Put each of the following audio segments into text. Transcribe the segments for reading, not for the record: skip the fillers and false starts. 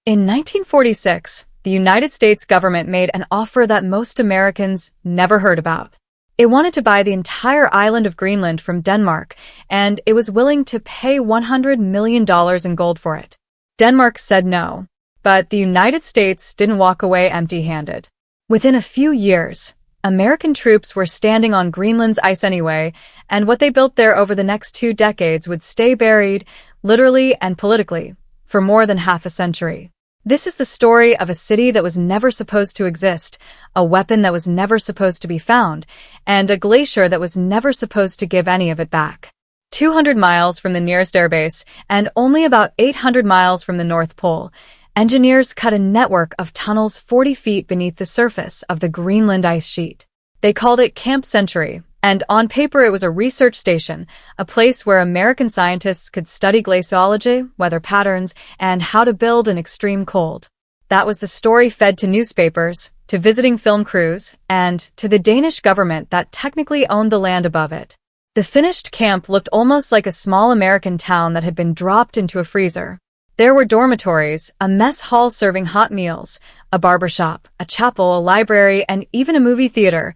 In 1946, the United States government made an offer that most Americans never heard about. It wanted to buy the entire island of Greenland from Denmark, and it was willing to pay $100 million in gold for it. Denmark said no, but the United States didn't walk away empty-handed. Within a few years, American troops were standing on Greenland's ice anyway, and what they built there over the next 2 decades would stay buried, literally and politically, for more than half a century. This is the story of a city that was never supposed to exist, a weapon that was never supposed to be found, and a glacier that was never supposed to give any of it back. 200 miles from the nearest airbase, and only about 800 miles from the North Pole, engineers cut a network of tunnels 40 feet beneath the surface of the Greenland ice sheet. They called it Camp Century, and on paper it was a research station, a place where American scientists could study glaciology, weather patterns, and how to build in extreme cold. That was the story fed to newspapers, to visiting film crews, and to the Danish government that technically owned the land above it. The finished camp looked almost like a small American town that had been dropped into a freezer. There were dormitories, a mess hall serving hot meals, a barbershop, a chapel, a library, and even a movie theater,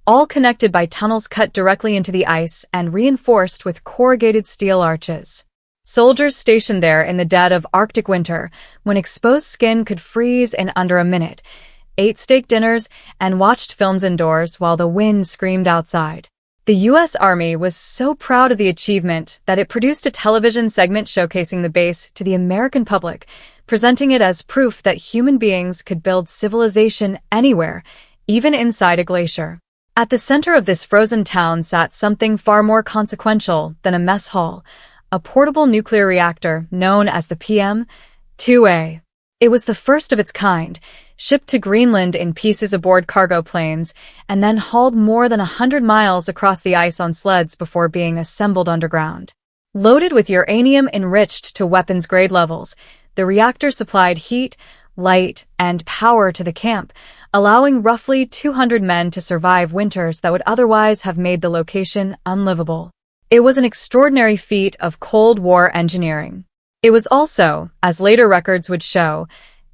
all connected by tunnels cut directly into the ice and reinforced with corrugated steel arches. Soldiers stationed there in the dead of Arctic winter, when exposed skin could freeze in under a minute, ate steak dinners and watched films indoors while the wind screamed outside. The U.S. Army was so proud of the achievement that it produced a television segment showcasing the base to the American public, presenting it as proof that human beings could build civilization anywhere, even inside a glacier. At the center of this frozen town sat something far more consequential than a mess hall, a portable nuclear reactor known as the PM-2A. It was the first of its kind, shipped to Greenland in pieces aboard cargo planes, and then hauled more than 100 miles across the ice on sleds before being assembled underground. Loaded with uranium enriched to weapons-grade levels, the reactor supplied heat, light, and power to the camp, allowing roughly 200 men to survive winters that would otherwise have made the location unlivable. It was an extraordinary feat of Cold War engineering. It was also, as later records would show,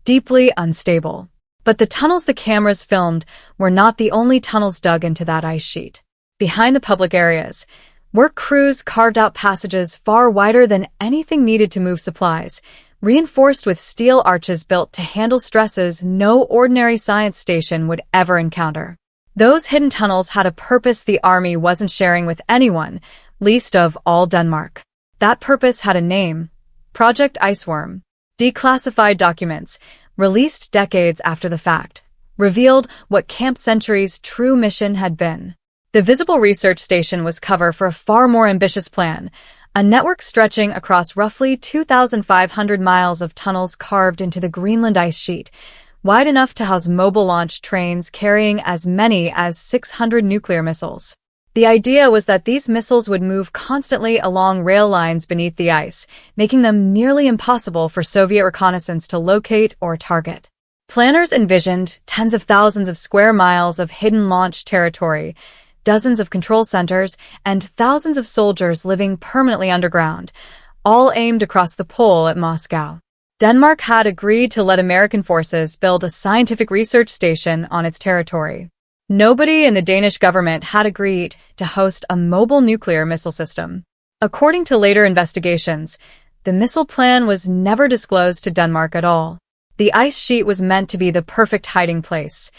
deeply unstable. But the tunnels the cameras filmed were not the only tunnels dug into that ice sheet. Behind the public areas, work crews carved out passages far wider than anything needed to move supplies, reinforced with steel arches built to handle stresses no ordinary science station would ever encounter. Those hidden tunnels had a purpose the Army wasn't sharing with anyone, least of all Denmark. That purpose had a name: Project Iceworm. Declassified documents, released decades after the fact, revealed what Camp Century's true mission had been. The Visible Research Station was cover for a far more ambitious plan, a network stretching across roughly 2,500 miles of tunnels carved into the Greenland ice sheet, wide enough to house mobile launch trains carrying as many as 600 nuclear missiles. The idea was that these missiles would move constantly along rail lines beneath the ice, making them nearly impossible for Soviet reconnaissance to locate or target. Planners envisioned tens of thousands of square miles of hidden launch territory, dozens of control centers, and thousands of soldiers living permanently underground, all aimed across the pole at Moscow. Denmark had agreed to let American forces build a scientific research station on its territory. Nobody in the Danish government had agreed to host a mobile nuclear missile system. According to later investigations, the missile plan was never disclosed to Denmark at all. The ice sheet was meant to be the perfect hiding place,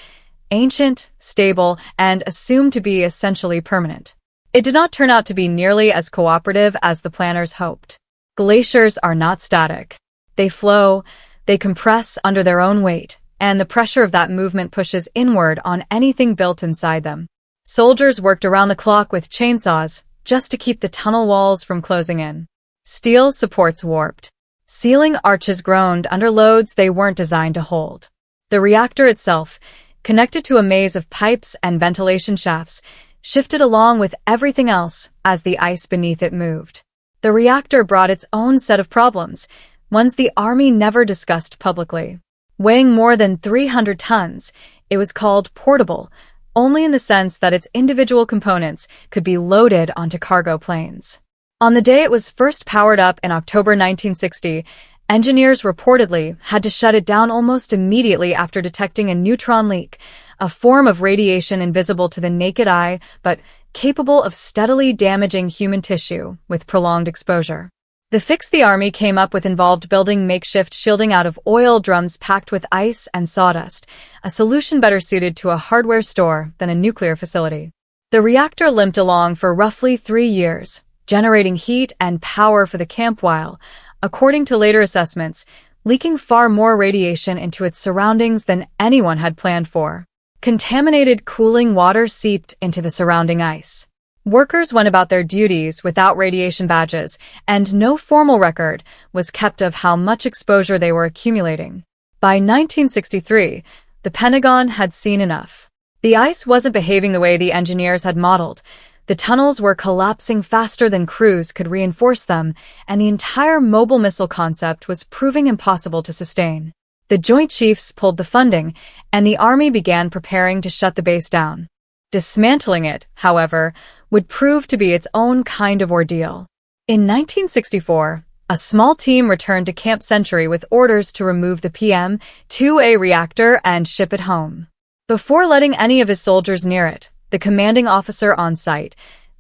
ancient, stable, and assumed to be essentially permanent. It did not turn out to be nearly as cooperative as the planners hoped. Glaciers are not static. They flow, they compress under their own weight, and the pressure of that movement pushes inward on anything built inside them. Soldiers worked around the clock with chainsaws just to keep the tunnel walls from closing in. Steel supports warped. Ceiling arches groaned under loads they weren't designed to hold. The reactor itself, connected to a maze of pipes and ventilation shafts, shifted along with everything else as the ice beneath it moved. The reactor brought its own set of problems, ones the Army never discussed publicly. Weighing more than 300 tons, it was called portable, only in the sense that its individual components could be loaded onto cargo planes. On the day it was first powered up in October 1960, Engineers reportedly had to shut it down almost immediately after detecting a neutron leak, a form of radiation invisible to the naked eye but capable of steadily damaging human tissue with prolonged exposure. The fix the Army came up with involved building makeshift shielding out of oil drums packed with ice and sawdust, a solution better suited to a hardware store than a nuclear facility. The reactor limped along for roughly 3 years, generating heat and power for the camp while, according to later assessments, leaking far more radiation into its surroundings than anyone had planned for. Contaminated cooling water seeped into the surrounding ice. Workers went about their duties without radiation badges, and no formal record was kept of how much exposure they were accumulating. By 1963, the Pentagon had seen enough. The ice wasn't behaving the way the engineers had modeled. The tunnels were collapsing faster than crews could reinforce them, and the entire mobile missile concept was proving impossible to sustain. The Joint Chiefs pulled the funding, and the Army began preparing to shut the base down. Dismantling it, however, would prove to be its own kind of ordeal. In 1964, a small team returned to Camp Century with orders to remove the PM-2A reactor and ship it home. Before letting any of his soldiers near it, the commanding officer on site,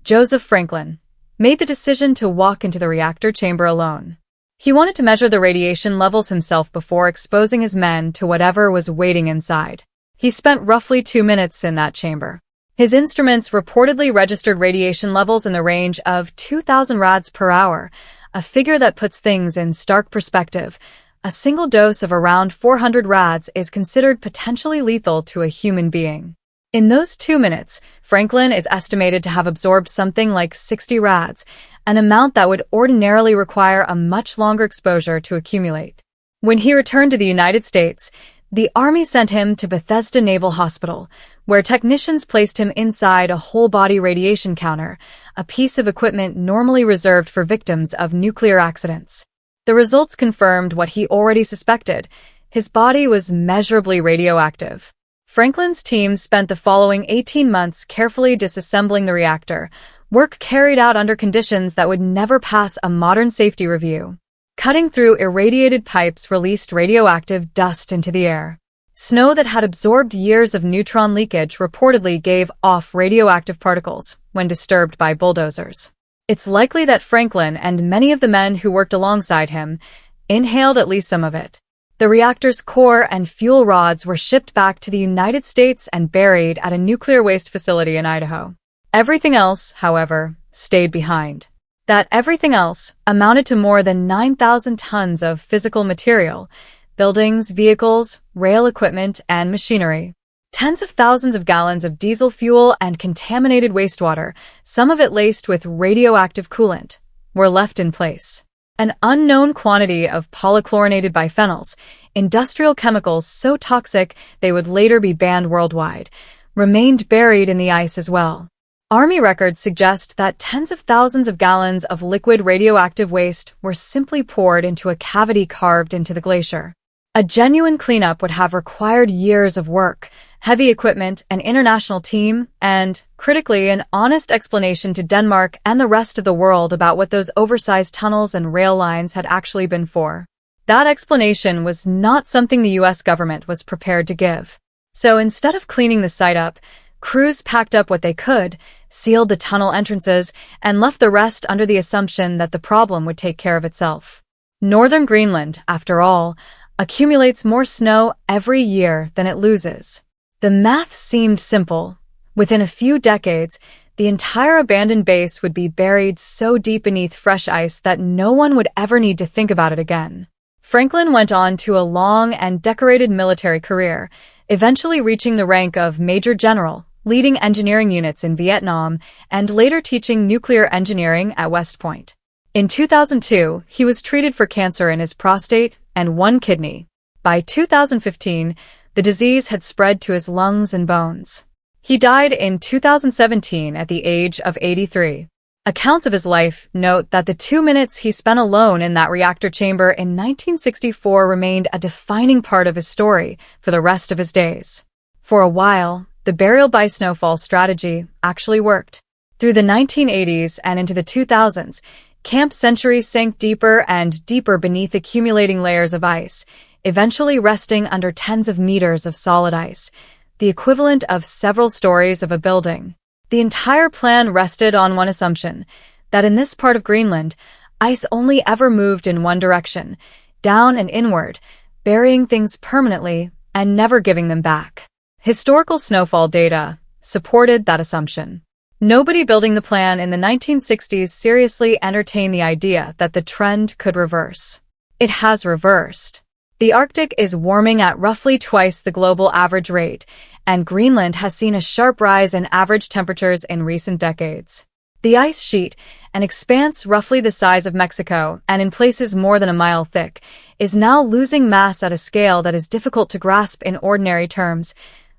Joseph Franklin, made the decision to walk into the reactor chamber alone. He wanted to measure the radiation levels himself before exposing his men to whatever was waiting inside. He spent roughly 2 minutes in that chamber. His instruments reportedly registered radiation levels in the range of 2,000 rads per hour, a figure that puts things in stark perspective. A single dose of around 400 rads is considered potentially lethal to a human being. In those 2 minutes, Franklin is estimated to have absorbed something like 60 rads, an amount that would ordinarily require a much longer exposure to accumulate. When he returned to the United States, the Army sent him to Bethesda Naval Hospital, where technicians placed him inside a whole-body radiation counter, a piece of equipment normally reserved for victims of nuclear accidents. The results confirmed what he already suspected. His body was measurably radioactive. Franklin's team spent the following 18 months carefully disassembling the reactor, work carried out under conditions that would never pass a modern safety review. Cutting through irradiated pipes released radioactive dust into the air. Snow that had absorbed years of neutron leakage reportedly gave off radioactive particles when disturbed by bulldozers. It's likely that Franklin and many of the men who worked alongside him inhaled at least some of it. The reactor's core and fuel rods were shipped back to the United States and buried at a nuclear waste facility in Idaho. Everything else, however, stayed behind. That everything else amounted to more than 9,000 tons of physical material, buildings, vehicles, rail equipment, and machinery. Tens of thousands of gallons of diesel fuel and contaminated wastewater, some of it laced with radioactive coolant, were left in place. An unknown quantity of polychlorinated biphenyls, industrial chemicals so toxic they would later be banned worldwide, remained buried in the ice as well. Army records suggest that tens of thousands of gallons of liquid radioactive waste were simply poured into a cavity carved into the glacier. A genuine cleanup would have required years of work, heavy equipment, an international team, and, critically, an honest explanation to Denmark and the rest of the world about what those oversized tunnels and rail lines had actually been for. That explanation was not something the U.S. government was prepared to give. So instead of cleaning the site up, crews packed up what they could, sealed the tunnel entrances, and left the rest under the assumption that the problem would take care of itself. Northern Greenland, after all, accumulates more snow every year than it loses. The math seemed simple. Within a few decades, the entire abandoned base would be buried so deep beneath fresh ice that no one would ever need to think about it again. Franklin went on to a long and decorated military career, eventually reaching the rank of Major General, leading engineering units in Vietnam, and later teaching nuclear engineering at West Point. In 2002, he was treated for cancer in his prostate and one kidney. By 2015, the disease had spread to his lungs and bones. He died in 2017 at the age of 83. Accounts of his life note that the 2 minutes he spent alone in that reactor chamber in 1964 remained a defining part of his story for the rest of his days. For a while, the burial by snowfall strategy actually worked. Through the 1980s and into the 2000s, Camp Century sank deeper and deeper beneath accumulating layers of ice, eventually resting under tens of meters of solid ice, the equivalent of several stories of a building. The entire plan rested on one assumption, that in this part of Greenland, ice only ever moved in one direction, down and inward, burying things permanently and never giving them back. Historical snowfall data supported that assumption. Nobody building the plan in the 1960s seriously entertained the idea that the trend could reverse. It has reversed. The Arctic is warming at roughly twice the global average rate, and Greenland has seen a sharp rise in average temperatures in recent decades. The ice sheet, an expanse roughly the size of Mexico and in places more than a mile thick, is now losing mass at a scale that is difficult to grasp in ordinary terms.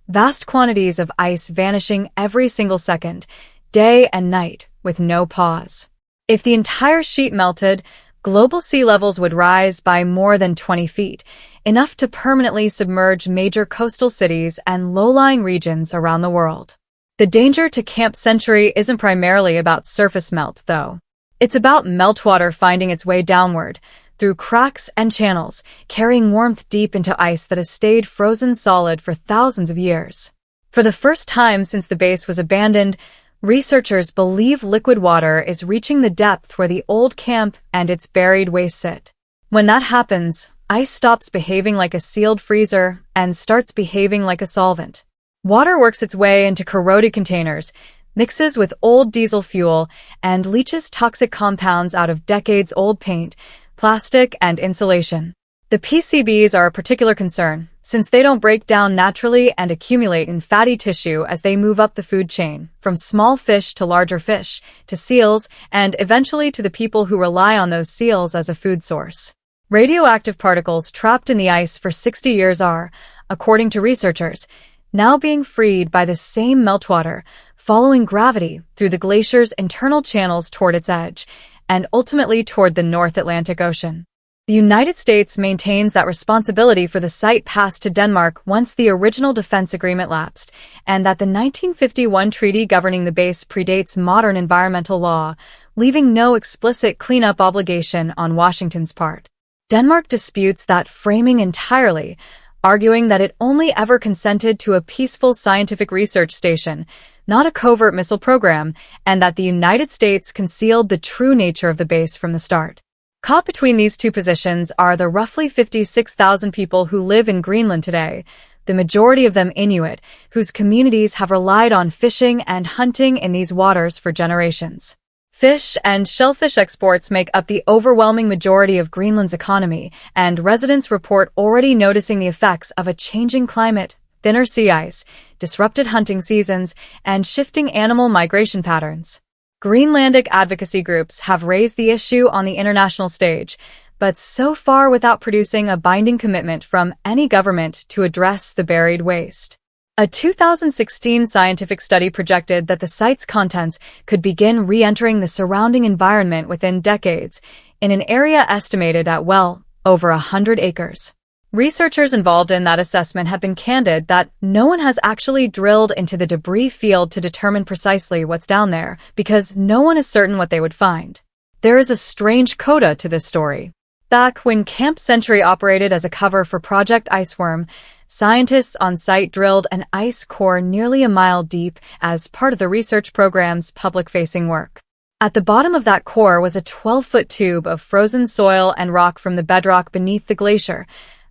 Vast quantities of ice vanishing every single second, day and night, with no pause. If the entire sheet melted, global sea levels would rise by more than 20 feet, enough to permanently submerge major coastal cities and low-lying regions around the world. The danger to Camp Century isn't primarily about surface melt, though. It's about meltwater finding its way downward, through cracks and channels, carrying warmth deep into ice that has stayed frozen solid for thousands of years. For the first time since the base was abandoned, researchers believe liquid water is reaching the depth where the old camp and its buried waste sit. When that happens, ice stops behaving like a sealed freezer and starts behaving like a solvent. Water works its way into corroded containers, mixes with old diesel fuel, and leaches toxic compounds out of decades-old paint, plastic, and insulation. The PCBs are a particular concern, since they don't break down naturally and accumulate in fatty tissue as they move up the food chain, from small fish to larger fish, to seals, and eventually to the people who rely on those seals as a food source. Radioactive particles trapped in the ice for 60 years are, according to researchers, now being freed by the same meltwater, following gravity through the glacier's internal channels toward its edge, and ultimately toward the North Atlantic Ocean. The United States maintains that responsibility for the site passed to Denmark once the original defense agreement lapsed, and that the 1951 treaty governing the base predates modern environmental law, leaving no explicit cleanup obligation on Washington's part. Denmark disputes that framing entirely, arguing that it only ever consented to a peaceful scientific research station, not a covert missile program, and that the United States concealed the true nature of the base from the start. Caught between these two positions are the roughly 56,000 people who live in Greenland today, the majority of them Inuit, whose communities have relied on fishing and hunting in these waters for generations. Fish and shellfish exports make up the overwhelming majority of Greenland's economy, and residents report already noticing the effects of a changing climate, thinner sea ice, disrupted hunting seasons, and shifting animal migration patterns. Greenlandic advocacy groups have raised the issue on the international stage, but so far without producing a binding commitment from any government to address the buried waste. A 2016 scientific study projected that the site's contents could begin re-entering the surrounding environment within decades, in an area estimated at well over 100 acres. Researchers involved in that assessment have been candid that no one has actually drilled into the debris field to determine precisely what's down there, because no one is certain what they would find. There is a strange coda to this story. Back when Camp Century operated as a cover for Project Iceworm, scientists on site drilled an ice core nearly a mile deep as part of the research program's public-facing work. At the bottom of that core was a 12-foot tube of frozen soil and rock from the bedrock beneath the glacier,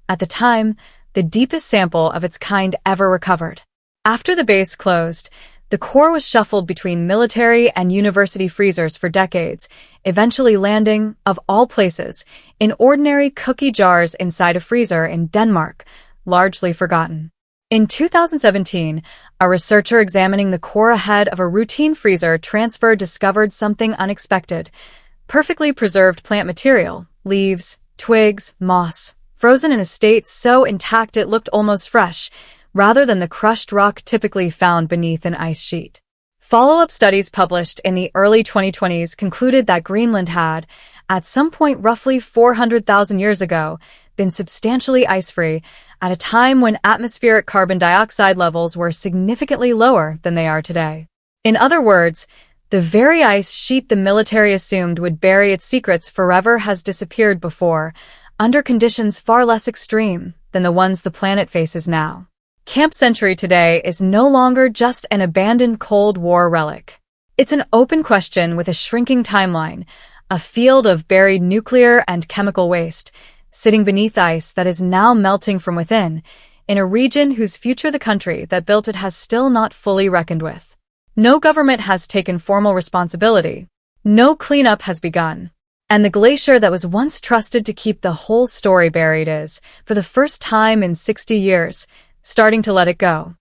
at the time, the deepest sample of its kind ever recovered. After the base closed, the core was shuffled between military and university freezers for decades, eventually landing, of all places, in ordinary cookie jars inside a freezer in Denmark, largely forgotten. In 2017, a researcher examining the core ahead of a routine freezer transfer discovered something unexpected: perfectly preserved plant material, leaves, twigs, moss, frozen in a state so intact it looked almost fresh, rather than the crushed rock typically found beneath an ice sheet. Follow-up studies published in the early 2020s concluded that Greenland had, at some point roughly 400,000 years ago, been substantially ice-free, at a time when atmospheric carbon dioxide levels were significantly lower than they are today. In other words, The very ice sheet the military assumed would bury its secrets forever has disappeared before, under conditions far less extreme than the ones the planet faces now. Camp Century today is no longer just an abandoned Cold War relic. It's an open question with a shrinking timeline, a field of buried nuclear and chemical waste, sitting beneath ice that is now melting from within, in a region whose future the country that built it has still not fully reckoned with. No government has taken formal responsibility. No cleanup has begun. And the glacier that was once trusted to keep the whole story buried is, for the first time in 60 years, starting to let it go.